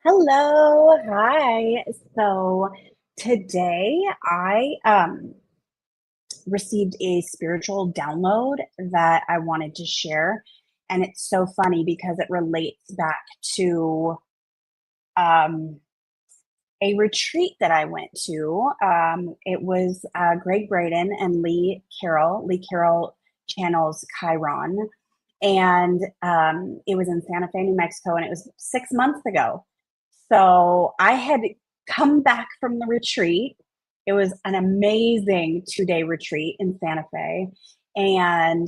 Hello, hi. So today I received a spiritual download that I wanted to share. And it's so funny because it relates back to um, a retreat that I went to. It was Gregg Braden and Lee Carrol. Lee Carrol channels KYRON. And it was in Santa Fe, New Mexico, and it was 6 months ago. So I had come back from the retreat. It was an amazing 2 day retreat in Santa Fe. And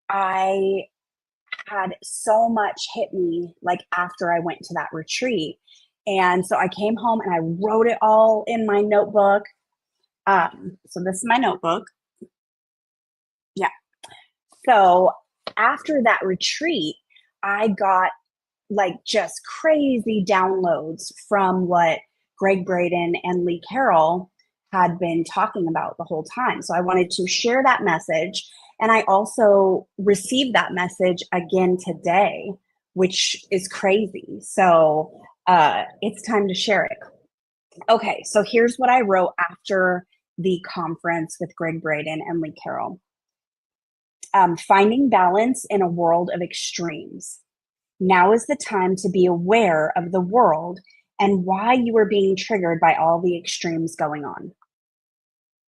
I had so much hit me like after I went to that retreat. And so I came home and I wrote it all in my notebook. So this is my notebook. Yeah. So after that retreat, I got like just crazy downloads from what Gregg Braden and Lee Carrol had been talking about the whole time. So I wanted to share that message. And I also received that message again today, which is crazy. So it's time to share it. Okay, so here's what I wrote after the conference with Gregg Braden and Lee Carrol. Finding balance in a world of extremes. Now is the time to be aware of the world and why you are being triggered by all the extremes going on.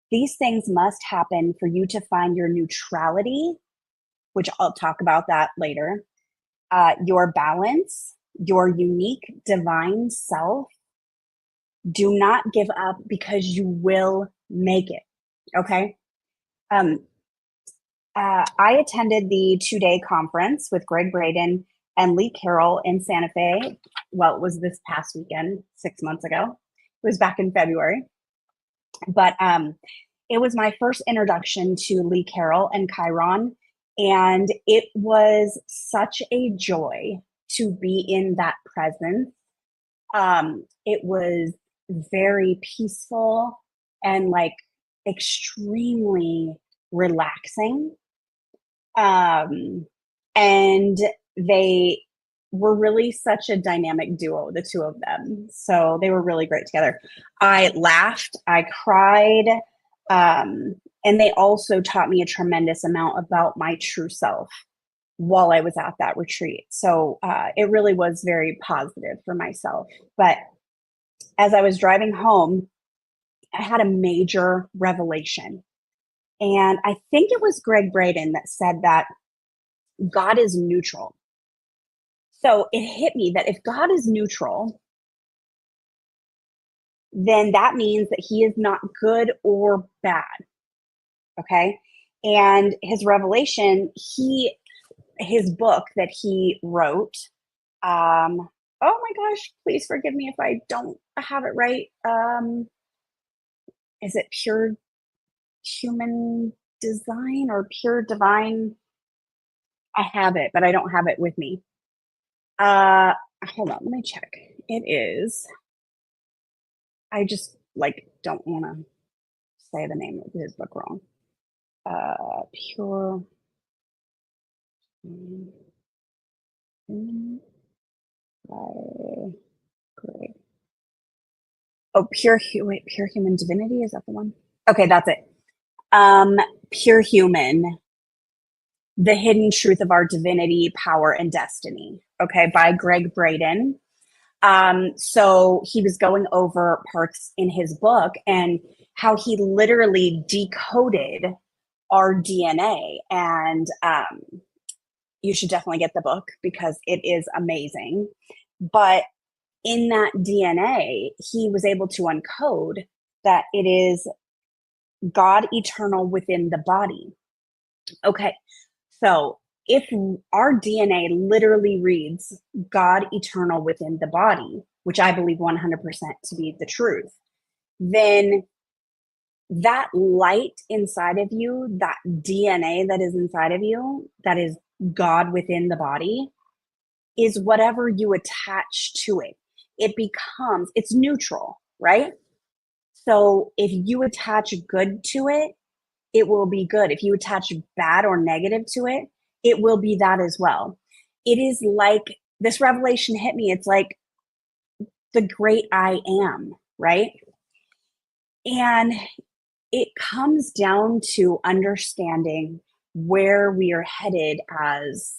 These things must happen for you to find your neutrality, which I'll talk about that later, your balance, your unique divine self. Do not give up because you will make it. Okay. Um, I attended the 2 day conference with Gregg Braden and Lee Carrol in Santa Fe. Well, it was this past weekend, 6 months ago. It was back in February. But it was my first introduction to Lee Carrol and KYRON. And it was such a joy to be in that presence. It was very peaceful and like extremely relaxing. And they were really such a dynamic duo, the two of them. So they were really great together. I laughed, I cried, and they also taught me a tremendous amount about my true self while I was at that retreat. So it really was very positive for myself. But as I was driving home, I had a major revelation. And I think it was Gregg Braden that said that God is neutral. So it hit me that if God is neutral, then that means that he is not good or bad. Okay. And his revelation, his book that he wrote, oh my gosh, please forgive me if I don't have it right. Is it Pure Human Design or Pure Divine? I have it, but I don't have it with me. Uh, Hold on, let me check. It is. I just like don't want to say the name of his book wrong. Pure. By Gregg. Oh, Pure Human Divinity, is that the one? Okay, that's it. Um, Pure Human, The Hidden Truth of Our Divinity, Power, and Destiny. Okay, by Gregg Braden. So he was going over parts in his book and how he literally decoded our DNA. And you should definitely get the book because it is amazing. But in that DNA, he was able to uncode that it is God eternal within the body. Okay, so if our DNA literally reads God eternal within the body, which I believe 100% to be the truth, then that light inside of you, that DNA that is inside of you, that is God within the body, is whatever you attach to it. It's neutral, right? So if you attach good to it, it will be good. If you attach bad or negative to it, it will be that as well. It is like this revelation hit me. It's like the great I am, right? And it comes down to understanding where we are headed as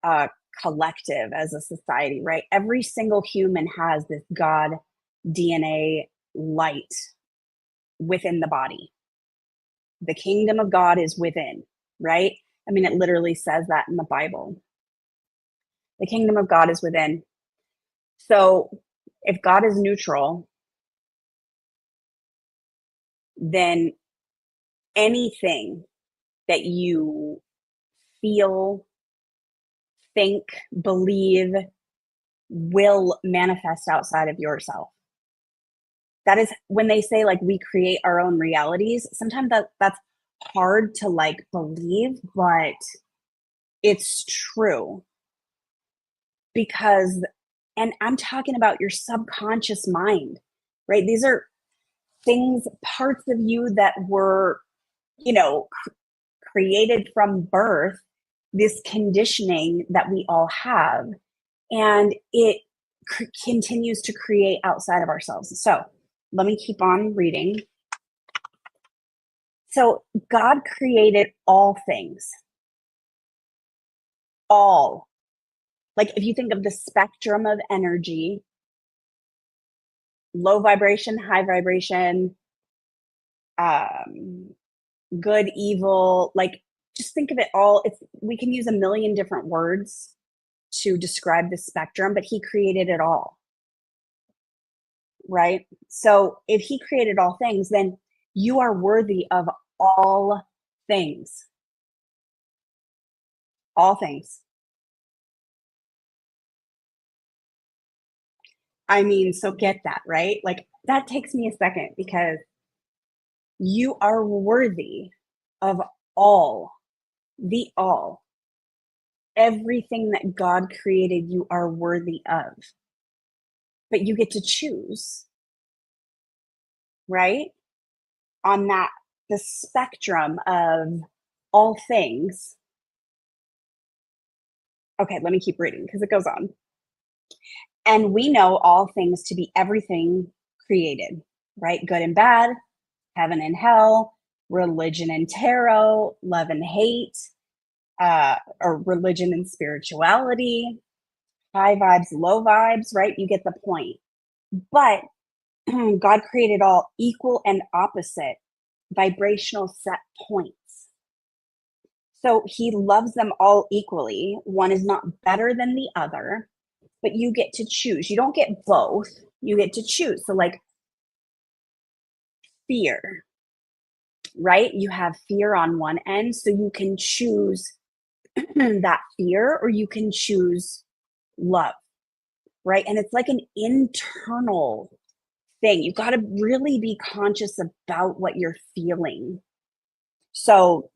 a collective, as a society, right? Every single human has this God DNA light within the body. The kingdom of God is within, right? I mean, it literally says that in the Bible. The kingdom of God is within. So if God is neutral, then anything that you feel, think, believe will manifest outside of yourself. That is when they say like we create our own realities. Sometimes that's hard to like believe, but it's true. Because, and I'm talking about your subconscious mind, right? These are things, parts of you that were, created from birth, this conditioning that we all have, and it continues to create outside of ourselves. So let me keep on reading. So God created all things. All. Like if you think of the spectrum of energy, low vibration, high vibration, good, evil, like just think of it all. We can use a million different words to describe the spectrum, but he created it all. Right? So if he created all things, then you are worthy of all things. All things. I mean, so get that, right? Like that takes me a second because you are worthy of all, the all. Everything that God created, you are worthy of. But you get to choose, right? On the spectrum of all things. Okay, let me keep reading because it goes on. And we know all things to be everything created, right? Good and bad, heaven and hell, religion and tarot, love and hate, or religion and spirituality, high vibes, low vibes, right? You get the point. But God created all equal and opposite vibrational set points. So he loves them all equally. One is not better than the other, but you get to choose. You don't get both. You get to choose. So like fear, right? You have fear on one end, so you can choose that fear or you can choose love, right? And it's like an internal thing. You've got to really be conscious about what you're feeling. So,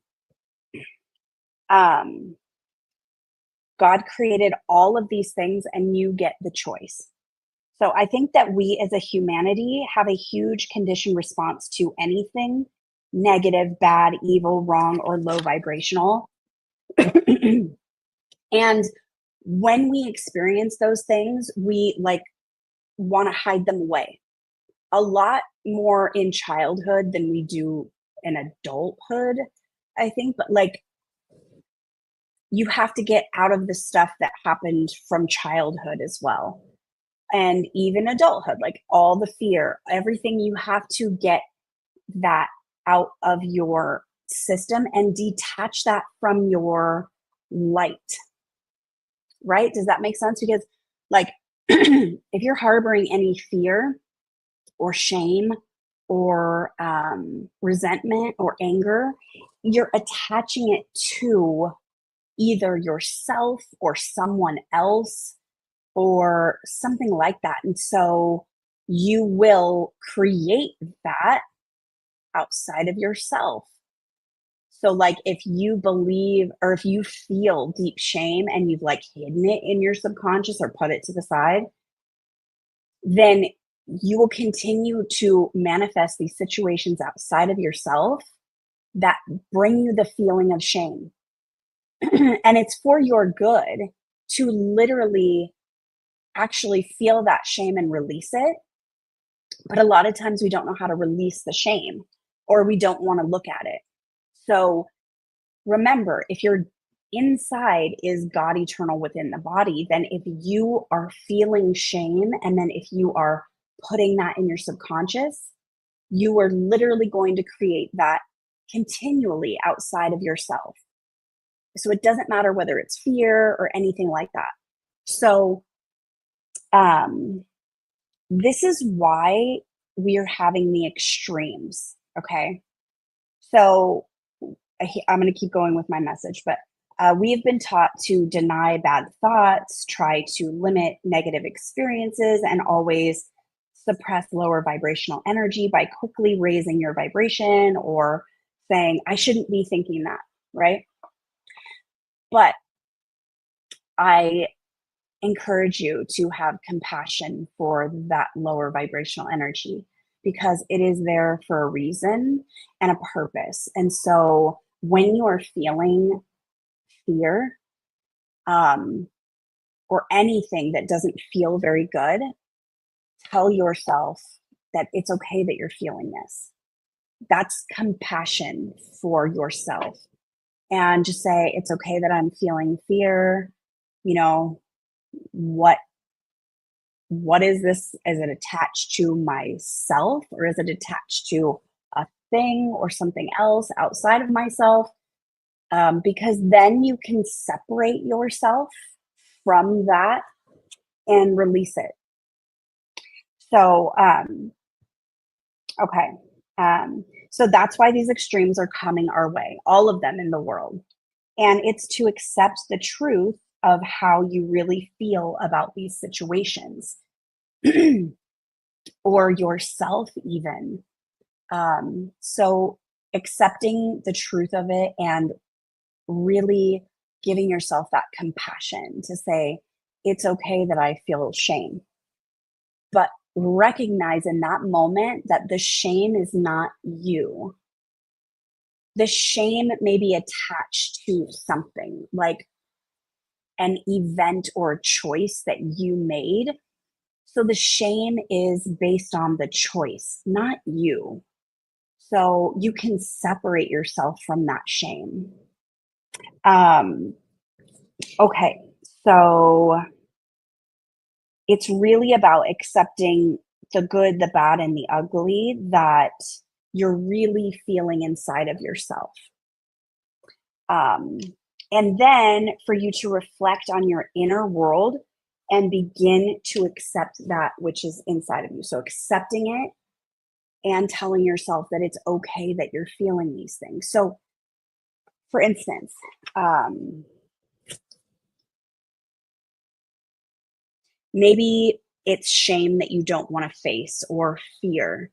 God created all of these things and you get the choice. So I think that we as a humanity have a huge conditioned response to anything negative, bad, evil, wrong, or low vibrational. And when we experience those things, we like want to hide them away a lot more in childhood than we do in adulthood, I think. But like, you have to get out of the stuff that happened from childhood as well. And even adulthood, like all the fear, everything, you have to get that out of your system and detach that from your light. Right? Does that make sense? Because like if you're harboring any fear or shame or resentment or anger, you're attaching it to either yourself or someone else or something like that. And so you will create that outside of yourself. So like if you believe or if you feel deep shame and you've like hidden it in your subconscious or put it to the side, then you will continue to manifest these situations outside of yourself that bring you the feeling of shame. And it's for your good to literally actually feel that shame and release it. But a lot of times we don't know how to release the shame, or we don't want to look at it. So remember, if your inside is God eternal within the body, then if you are feeling shame and then if you are putting that in your subconscious, you are literally going to create that continually outside of yourself. So it doesn't matter whether it's fear or anything like that. So this is why we are having the extremes. Okay. So I'm going to keep going with my message, but we have been taught to deny bad thoughts, try to limit negative experiences, and always suppress lower vibrational energy by quickly raising your vibration or saying, I shouldn't be thinking that, right? But I encourage you to have compassion for that lower vibrational energy because it is there for a reason and a purpose. And so when you are feeling fear or anything that doesn't feel very good, tell yourself that it's okay that you're feeling this. That's compassion for yourself. And just say, it's okay that I'm feeling fear. You know, what is this? Is it attached to myself, or is it attached to a thing or something else outside of myself? Because then you can separate yourself from that and release it. So, okay. So that's why these extremes are coming our way, all of them in the world. And it's to accept the truth of how you really feel about these situations or yourself, even. So accepting the truth of it and really giving yourself that compassion to say, it's okay that I feel shame. But recognize in that moment that the shame is not you. The shame may be attached to something like an event or a choice that you made. So the shame is based on the choice, not you. So you can separate yourself from that shame. Okay, so it's really about accepting the good, the bad, and the ugly that you're really feeling inside of yourself. And then for you to reflect on your inner world and begin to accept that which is inside of you. So accepting it and telling yourself that it's okay that you're feeling these things. So for instance, maybe it's shame that you don't want to face or fear.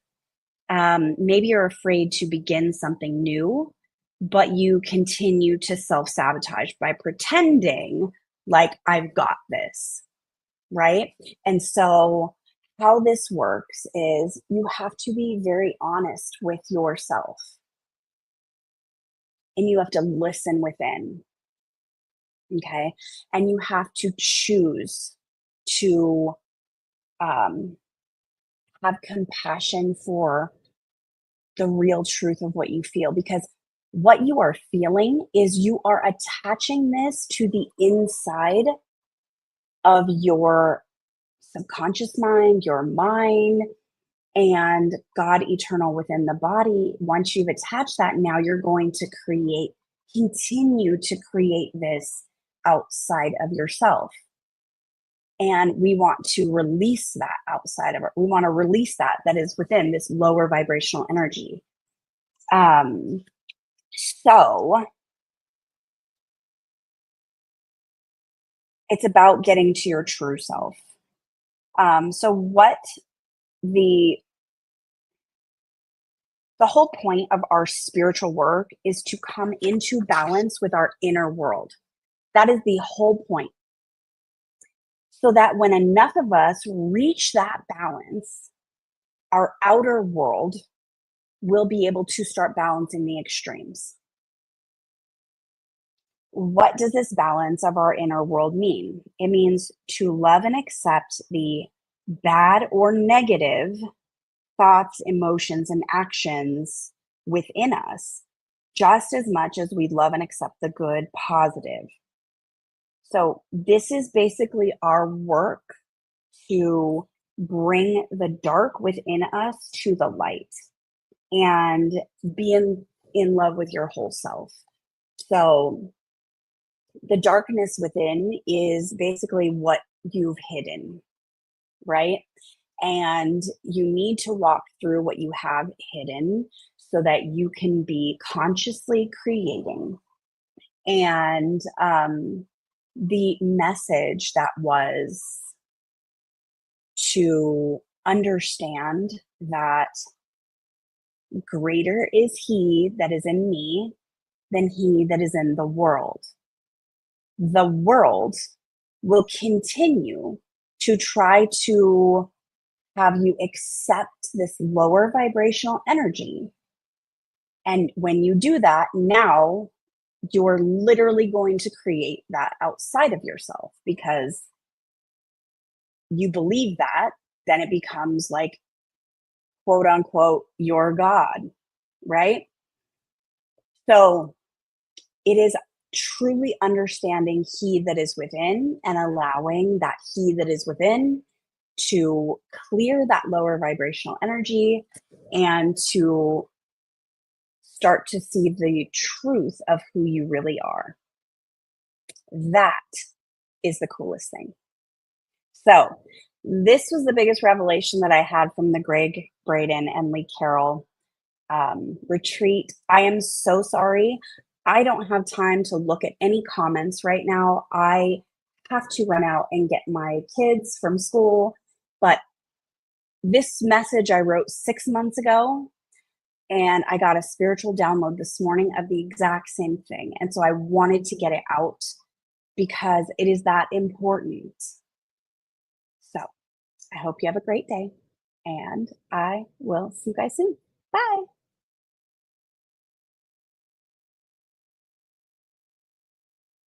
Maybe you're afraid to begin something new, but you continue to self-sabotage by pretending like I've got this, right? And so how this works is you have to be very honest with yourself and you have to listen within, okay? And you have to choose to have compassion for the real truth of what you feel, because what you are feeling is you are attaching this to the inside of your subconscious mind, your mind, and God eternal within the body. Once you've attached that, now you're going to continue to create this outside of yourself. And we want to release that outside of it. We want to release that is within this lower vibrational energy. So it's about getting to your true self. So what the whole point of our spiritual work is to come into balance with our inner world. That is the whole point. So that when enough of us reach that balance, our outer world will be able to start balancing the extremes. What does this balance of our inner world mean? It means to love and accept the bad or negative thoughts, emotions, and actions within us just as much as we love and accept the good, positive. So, this is basically our work to bring the dark within us to the light and be in love with your whole self. So, the darkness within is basically what you've hidden, right? And you need to walk through what you have hidden so that you can be consciously creating. And the message that was to understand that greater is he that is in me than he that is in the world. The world will continue to try to have you accept this lower vibrational energy. And when you do that, now you're literally going to create that outside of yourself because you believe that, then it becomes like, quote unquote, your God, right? So it is truly understanding he that is within and allowing that he that is within to clear that lower vibrational energy and to start to see the truth of who you really are. That is the coolest thing. So, this was the biggest revelation that I had from the Gregg, Braden, and Carrol retreat. I am so sorry. I don't have time to look at any comments right now. I have to run out and get my kids from school. But this message I wrote 6 months ago, and I got a spiritual download this morning of the exact same thing. And so I wanted to get it out because it is that important. So I hope you have a great day, and I will see you guys soon. Bye.